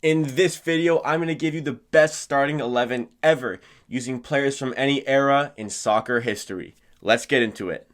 In this video, I'm going to give you the best starting 11 ever using players from any era in soccer history. Let's get into it.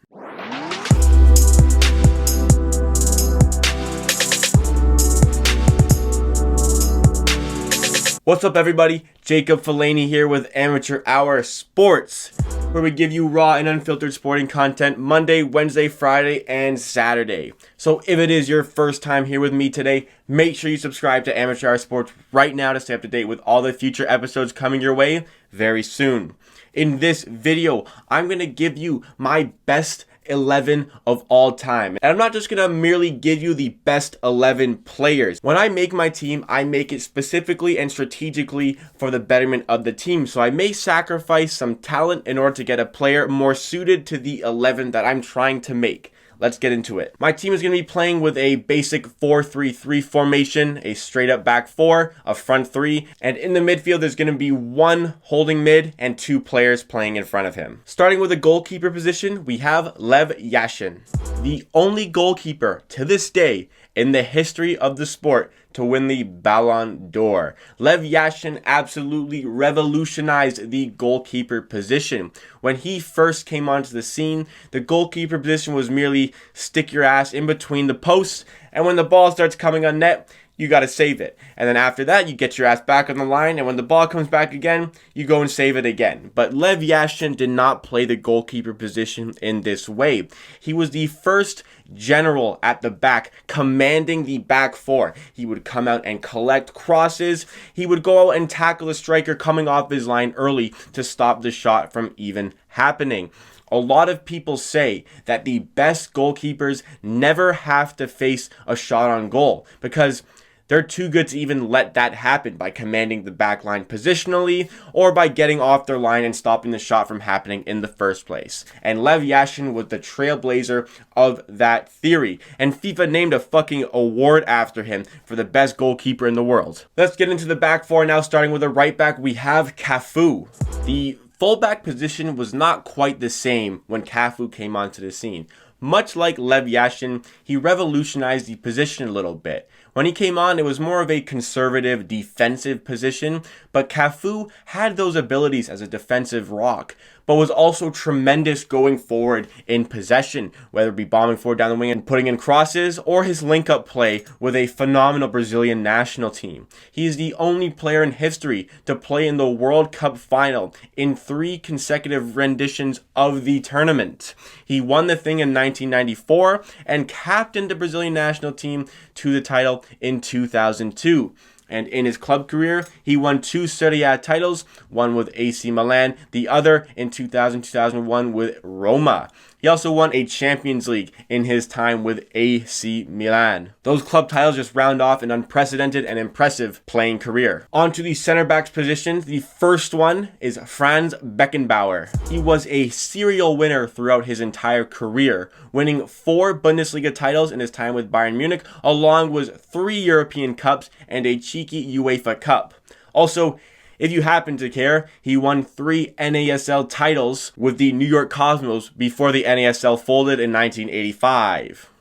What's up everybody? Jacob Fellaini here with Amateur Hour Sports, where we give you raw and unfiltered sporting content Monday, Wednesday, Friday, and Saturday. So if it is your first time here with me today, make sure you subscribe to Amateur Hour Sports right now to stay up to date with all the future episodes coming your way very soon. In this video, I'm going to give you my best 11 of all time. And I'm not just gonna merely give you the best 11 players. When I make my team, I make it specifically and strategically for the betterment of the team. So I may sacrifice some talent in order to get a player more suited to the 11 that I'm trying to make. Let's get into it. My team is going to be playing with a basic 4-3-3 formation, a straight up back four, a front three, and in the midfield there's going to be one holding mid and two players playing in front of him. Starting with the goalkeeper position, we have YASHIN, the only goalkeeper to this day in the history of the sport to win the Ballon d'Or. YASHIN absolutely revolutionized the goalkeeper position. When he first came onto the scene, the goalkeeper position was merely stick your ass in between the posts, and when the ball starts coming on net, you got to save it. And then after that, you get your ass back on the line, and when the ball comes back again, you go and save it again. But YASHIN did not play the goalkeeper position in this way. He was the first general at the back, commanding the back four. He would come out and collect crosses. He would go out and tackle the striker coming off his line early to stop the shot from even happening. A lot of people say that the best goalkeepers never have to face a shot on goal because they're too good to even let that happen by commanding the back line positionally or by getting off their line and stopping the shot from happening in the first place. And YASHIN was the trailblazer of that theory. And FIFA named a fucking award after him for the best goalkeeper in the world. Let's get into the back four now, starting with the right back. We have Cafu. The fullback position was not quite the same when Cafu came onto the scene. Much like YASHIN, he revolutionized the position a little bit. When he came on, it was more of a conservative defensive position, but Cafu had those abilities as a defensive rock, but was also tremendous going forward in possession, whether it be bombing forward down the wing and putting in crosses, or his link-up play with a phenomenal Brazilian national team. He is the only player in history to play in the World Cup final in 3 consecutive renditions of the tournament. He won the thing in 1994 and captained the Brazilian national team to the title in 2002. And in his club career, he won 2 Serie A titles, one with AC Milan, the other in 2000-2001 with Roma. He also won a Champions League in his time with AC Milan. Those club titles just round off an unprecedented and impressive playing career. On to the center backs position. The first one is Franz Beckenbauer. He was a serial winner throughout his entire career, winning 4 Bundesliga titles in his time with Bayern Munich, along with 3 European Cups and a cheeky UEFA Cup. Also, if you happen to care, he won 3 NASL titles with the New York Cosmos before the NASL folded in 1985.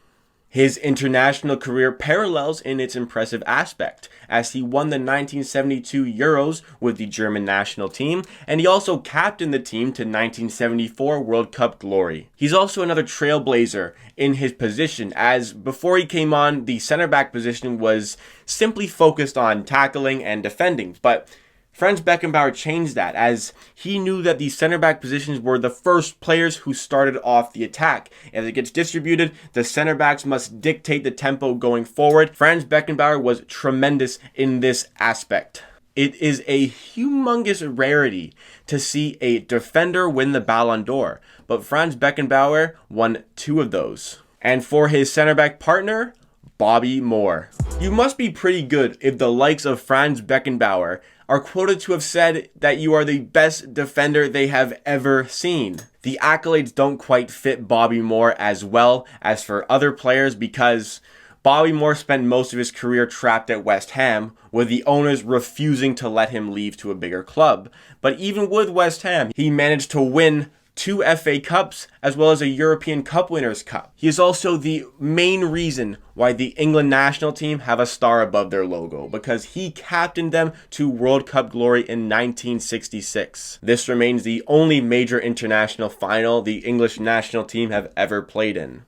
His international career parallels in its impressive aspect, as he won the 1972 Euros with the German national team, and he also captained the team to 1974 World Cup glory. He's also another trailblazer in his position, as before he came on, the center back position was simply focused on tackling and defending, but Franz Beckenbauer changed that, as he knew that the center back positions were the first players who started off the attack. As it gets distributed, the center backs must dictate the tempo going forward. Franz Beckenbauer was tremendous in this aspect. It is a humongous rarity to see a defender win the Ballon d'Or, but Franz Beckenbauer won 2 of those. And for his center back partner, Bobby Moore. You must be pretty good if the likes of Franz Beckenbauer are quoted to have said that you are the best defender they have ever seen. The accolades don't quite fit Bobby Moore as well as for other players because Bobby Moore spent most of his career trapped at West Ham, with the owners refusing to let him leave to a bigger club. But even with West Ham, he managed to win 2 FA Cups, as well as a European Cup Winners' Cup. He is also the main reason why the England national team have a star above their logo, because he captained them to World Cup glory in 1966. This remains the only major international final the English national team have ever played in.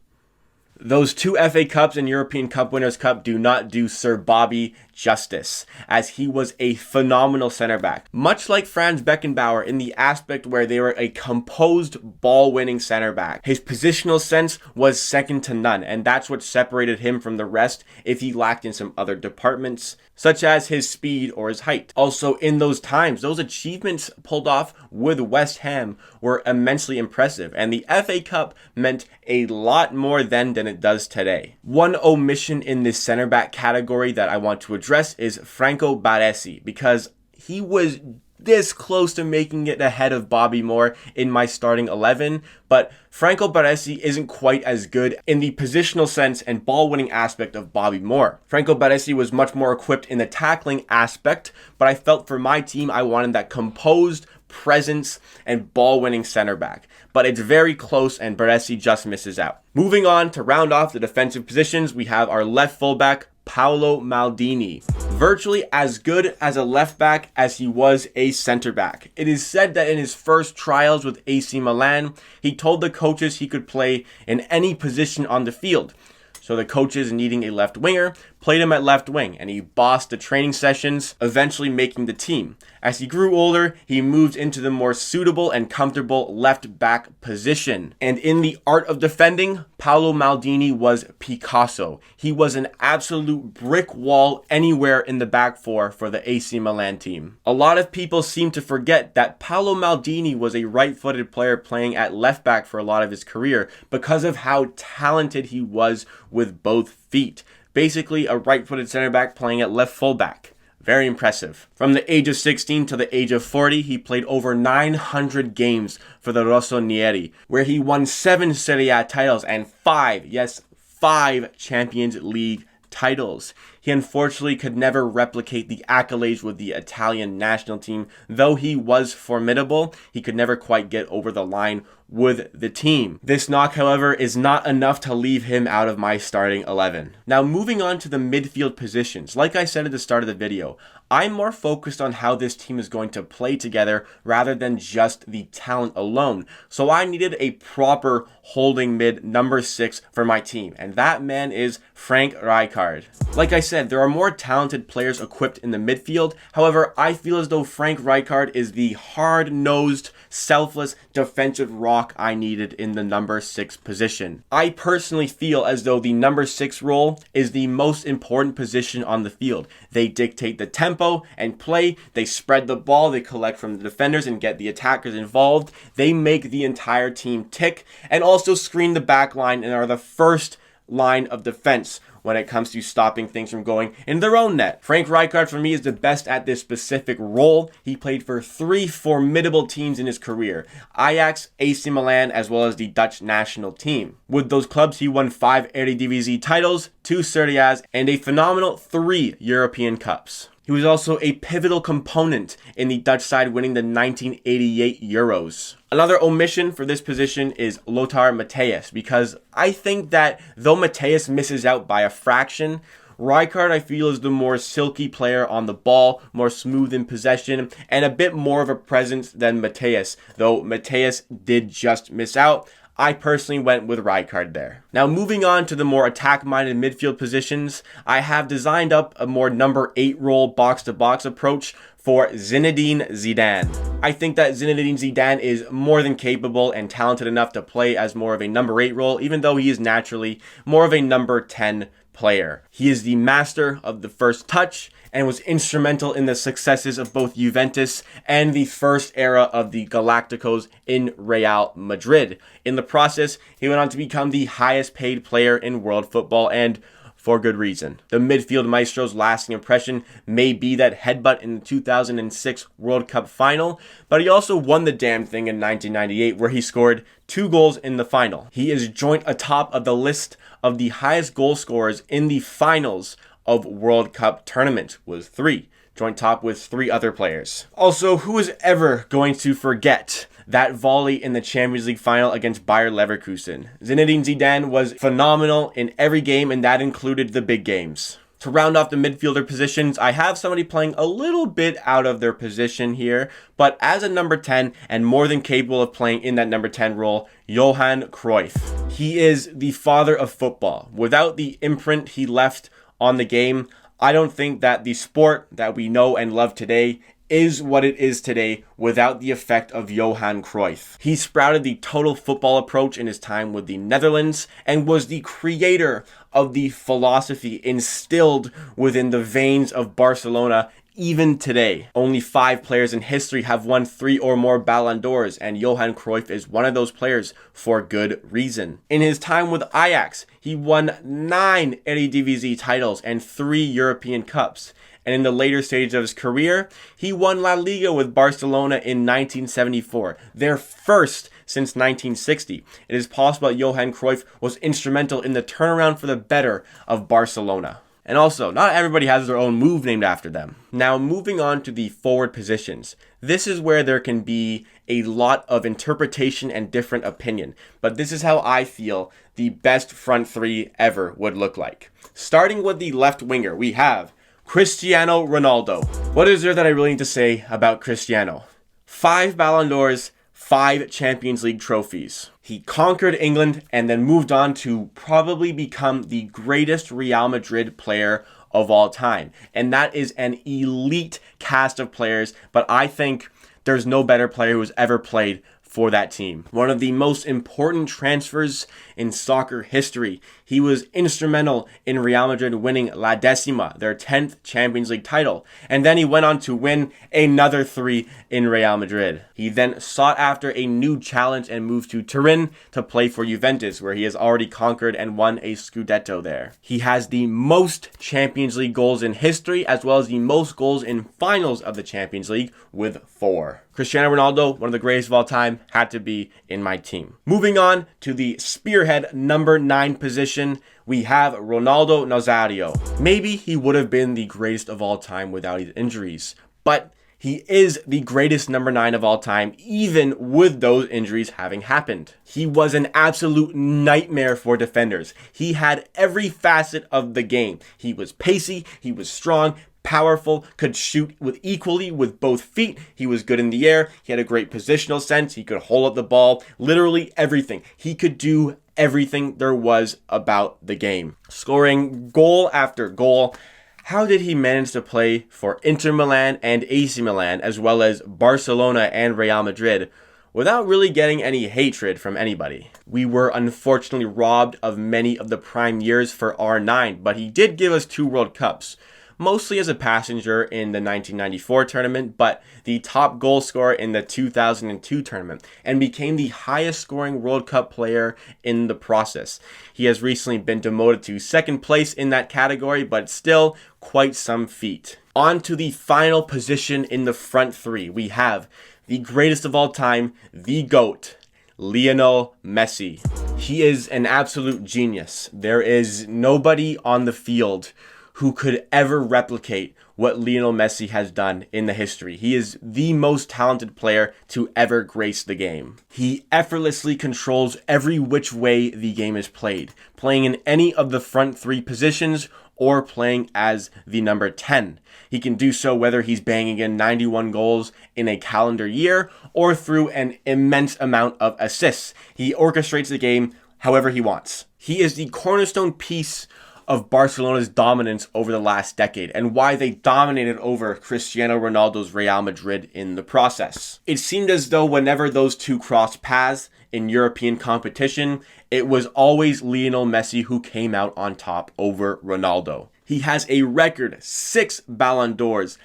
Those 2 FA Cups and European Cup Winners' Cup do not do Sir Bobby justice, as he was a phenomenal center back. Much like Franz Beckenbauer in the aspect where they were a composed ball-winning center back. His positional sense was second to none, and that's what separated him from the rest if he lacked in some other departments, such as his speed or his height. Also, in those times, those achievements pulled off with West Ham were immensely impressive, and the FA Cup meant a lot more then than it does today. One omission in this center back category that I want to address is Franco Baresi, because he was this close to making it ahead of Bobby Moore in my starting 11, but Franco Baresi isn't quite as good in the positional sense and ball-winning aspect of Bobby Moore. Franco Baresi was much more equipped in the tackling aspect, but I felt for my team I wanted that composed presence and ball-winning center back. But it's very close and Baresi just misses out. Moving on to round off the defensive positions, we have our left fullback, Paolo Maldini. Virtually as good as a left back as he was a center back. It is said that in his first trials with AC Milan, he told the coaches he could play in any position on the field. So the coaches, needing a left winger, played him at left wing, and he bossed the training sessions, eventually making the team. As he grew older, he moved into the more suitable and comfortable left back position. And in the art of defending, Paolo Maldini was Picasso. He was an absolute brick wall anywhere in the back four for the AC Milan team. A lot of people seem to forget that Paolo Maldini was a right-footed player playing at left back for a lot of his career because of how talented he was with both feet. Basically a right-footed center back playing at left fullback. Very impressive. From the age of 16 to the age of 40, he played over 900 games for the Rossoneri, where he won 7 Serie A titles and 5 Champions League titles. He unfortunately could never replicate the accolades with the Italian national team. Though he was formidable, he could never quite get over the line with the team. This knock, however, is not enough to leave him out of my starting 11. Now, moving on to the midfield positions. Like I said at the start of the video, I'm more focused on how this team is going to play together rather than just the talent alone. So I needed a proper holding mid number 6 for my team, and that man is Frank Rijkaard. Like I said, there are more talented players equipped in the midfield. However, I feel as though Frank Rijkaard is the hard-nosed, selfless defensive rock I needed in the number 6 position. I personally feel as though the number 6 role is the most important position on the field. They dictate the tempo and play, they spread the ball, they collect from the defenders and get the attackers involved. They make the entire team tick and also screen the back line and are the first line of defense when it comes to stopping things from going in their own net. Frank Rijkaard for me is the best at this specific role. He played for 3 formidable teams in his career: Ajax, AC Milan, as well as the Dutch national team. With those clubs, he won 5 Eredivisie titles, 2 Serie A's, and a phenomenal 3 European Cups. He was also a pivotal component in the Dutch side winning the 1988 Euros. Another omission for this position is Lothar Matthäus, because I think that though Matthäus misses out by a fraction, Rijkaard I feel is the more silky player on the ball, more smooth in possession, and a bit more of a presence than Matthäus, though Matthäus did just miss out. I personally went with Rijkaard there. Now, moving on to the more attack-minded midfield positions, I have designed up a more number 8 role box-to-box approach for Zinedine Zidane. I think that Zinedine Zidane is more than capable and talented enough to play as more of a number 8 role, even though he is naturally more of a number 10 player. He is the master of the first touch and was instrumental in the successes of both Juventus and the first era of the Galacticos in Real Madrid. In the process, he went on to become the highest paid player in world football, and for good reason. The midfield maestro's lasting impression may be that headbutt in the 2006 World Cup final, but he also won the damn thing in 1998, where he scored 2 goals in the final. He is joint atop of the list of the highest goal scorers in the finals of World Cup tournament, with 3. Joint top with 3 other players. Also, who is ever going to forget that volley in the Champions League final against Bayer Leverkusen. Zinedine Zidane was phenomenal in every game, and that included the big games. To round off the midfielder positions, I have somebody playing a little bit out of their position here, but as a number 10 and more than capable of playing in that number 10 role, Johan Cruyff. He is the father of football. Without the imprint he left on the game, I don't think that the sport that we know and love today is what it is today without the effect of Johan Cruyff. He sprouted the total football approach in his time with the Netherlands and was the creator of the philosophy instilled within the veins of Barcelona even today. Only 5 players in history have won 3 or more Ballon d'Ors, and Johan Cruyff is one of those players for good reason. In his time with Ajax, he won 9 Eredivisie titles and 3 European Cups. And in the later stage of his career, he won La Liga with Barcelona in 1974, their first since 1960. It is possible that Johan Cruyff was instrumental in the turnaround for the better of Barcelona. And also, not everybody has their own move named after them. Now, moving on to the forward positions. This is where there can be a lot of interpretation and different opinion. But this is how I feel the best front 3 ever would look like. Starting with the left winger, we have Cristiano Ronaldo. What is there that I really need to say about Cristiano? 5 Ballon d'Ors, 5 Champions League trophies. He conquered England and then moved on to probably become the greatest Real Madrid player of all time. And that is an elite cast of players, but I think there's no better player who has ever played for that team. One of the most important transfers in soccer history. He was instrumental in Real Madrid winning La Decima, their 10th Champions League title. And then he went on to win another 3 in Real Madrid. He then sought after a new challenge and moved to Turin to play for Juventus, where he has already conquered and won a Scudetto there. He has the most Champions League goals in history, as well as the most goals in finals of the Champions League with 4. Cristiano Ronaldo, one of the greatest of all time, had to be in my team. Moving on to the spearhead number 9 position, we have Ronaldo Nazario. Maybe he would have been the greatest of all time without his injuries, but he is the greatest number 9 of all time, even with those injuries having happened. He was an absolute nightmare for defenders. He had every facet of the game. He was pacey, he was strong, powerful, could shoot with both feet. He was good in the air. He had a great positional sense. He could hold up the ball. Literally everything. He could do everything there was about the game. Scoring goal after goal. How did he manage to play for Inter Milan and AC Milan, as well as Barcelona and Real Madrid, without really getting any hatred from anybody? We were unfortunately robbed of many of the prime years for R9, but he did give us 2 World Cups. Mostly as a passenger in the 1994 tournament, but the top goal scorer in the 2002 tournament, and became the highest scoring World Cup player in the process. He has recently been demoted to 2nd place in that category, but still quite some feat. On to the final position in the front 3. We have the greatest of all time, the GOAT, Lionel Messi. He is an absolute genius. There is nobody on the field who could ever replicate what Lionel Messi has done in the history. He is the most talented player to ever grace the game. He effortlessly controls every which way the game is played, playing in any of the front 3 positions or playing as the number 10. He can do so whether he's banging in 91 goals in a calendar year or through an immense amount of assists. He orchestrates the game however he wants. He is the cornerstone piece of Barcelona's dominance over the last decade, and why they dominated over Cristiano Ronaldo's Real Madrid in the process. It seemed as though whenever those two crossed paths in European competition, it was always Lionel Messi who came out on top over Ronaldo. He has a record 6 Ballon d'Ors,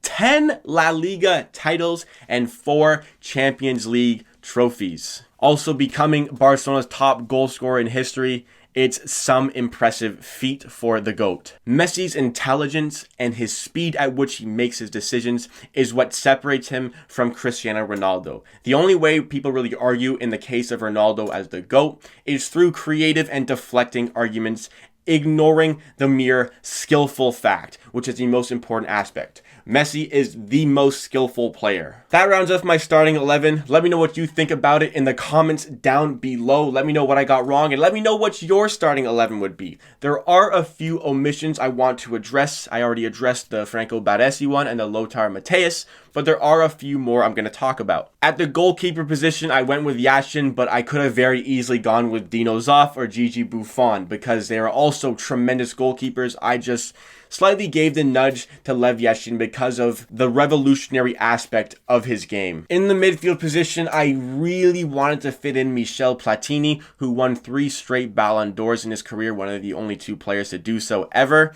10 La Liga titles, and 4 Champions League trophies. Also becoming Barcelona's top goal scorer in history. It's some impressive feat for the GOAT. Messi's intelligence and his speed at which he makes his decisions is what separates him from Cristiano Ronaldo. The only way people really argue in the case of Ronaldo as the GOAT is through creative and deflecting arguments, ignoring the mere skillful fact, which is the most important aspect. Messi is the most skillful player. That rounds off my starting 11. Let me know what you think about it in the comments down below. Let me know what I got wrong, and let me know what your starting 11 would be. There are a few omissions I want to address. I already addressed the Franco Baresi one and the Lothar Matthäus, but there are a few more I'm going to talk about. At the goalkeeper position, I went with YASHIN, but I could have very easily gone with Dino Zoff or Gigi Buffon because they are also tremendous goalkeepers. I just slightly gave the nudge to Lev Yashin because of the revolutionary aspect of his game. In the midfield position, I really wanted to fit in Michel Platini, who won 3 straight Ballon d'Ors in his career, one of the only 2 players to do so ever.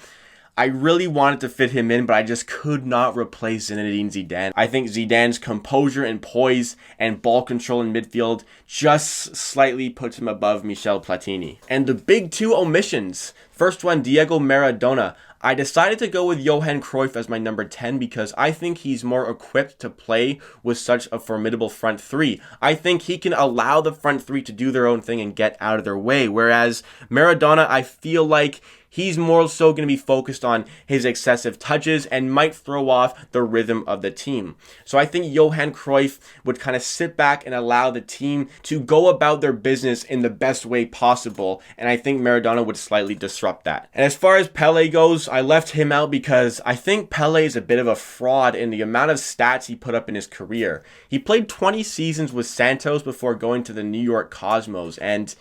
I really wanted to fit him in, but I just could not replace Zinedine Zidane. I think Zidane's composure and poise and ball control in midfield just slightly puts him above Michel Platini. And the big 2 omissions. First one, Diego Maradona. I decided to go with Johan Cruyff as my number 10 because I think he's more equipped to play with such a formidable front 3. I think he can allow the front 3 to do their own thing and get out of their way. Whereas Maradona, I feel like he's more so going to be focused on his excessive touches and might throw off the rhythm of the team. So I think Johan Cruyff would kind of sit back and allow the team to go about their business in the best way possible. And I think Maradona would slightly disrupt that. And as far as Pele goes, I left him out because I think Pele is a bit of a fraud in the amount of stats he put up in his career. He played 20 seasons with Santos before going to the New York Cosmos. And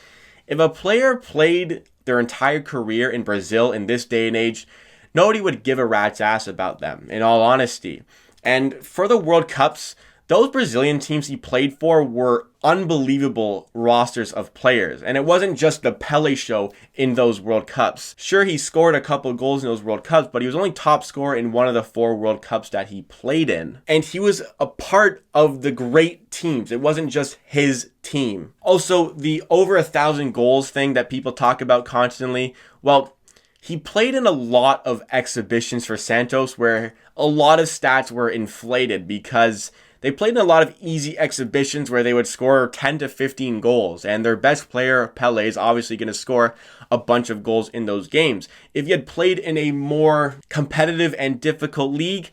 if a player played their entire career in Brazil in this day and age, nobody would give a rat's ass about them, in all honesty. And for the World Cups, those Brazilian teams he played for were unbelievable rosters of players. And it wasn't just the Pele show in those World Cups. Sure, he scored a couple goals in those World Cups, but he was only top scorer in one of the 4 World Cups that he played in. And he was a part of the great teams. It wasn't just his team. Also, the over 1,000 goals thing that people talk about constantly, well, he played in a lot of exhibitions for Santos where a lot of stats were inflated because they played in a lot of easy exhibitions where they would score 10 to 15 goals, and their best player, Pele, is obviously going to score a bunch of goals in those games. If he had played in a more competitive and difficult league,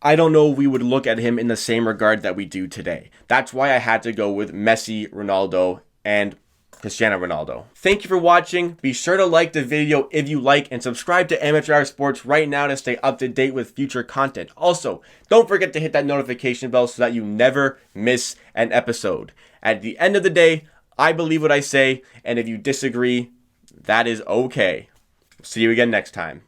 I don't know if we would look at him in the same regard that we do today. That's why I had to go with Messi, Ronaldo, and Cristiano Ronaldo. Thank you for watching. Be sure to like the video if you like and subscribe to Amateur Hour Sports right now to stay up to date with future content. Also, don't forget to hit that notification bell so that you never miss an episode. At the end of the day, I believe what I say, and if you disagree, that is okay. See you again next time.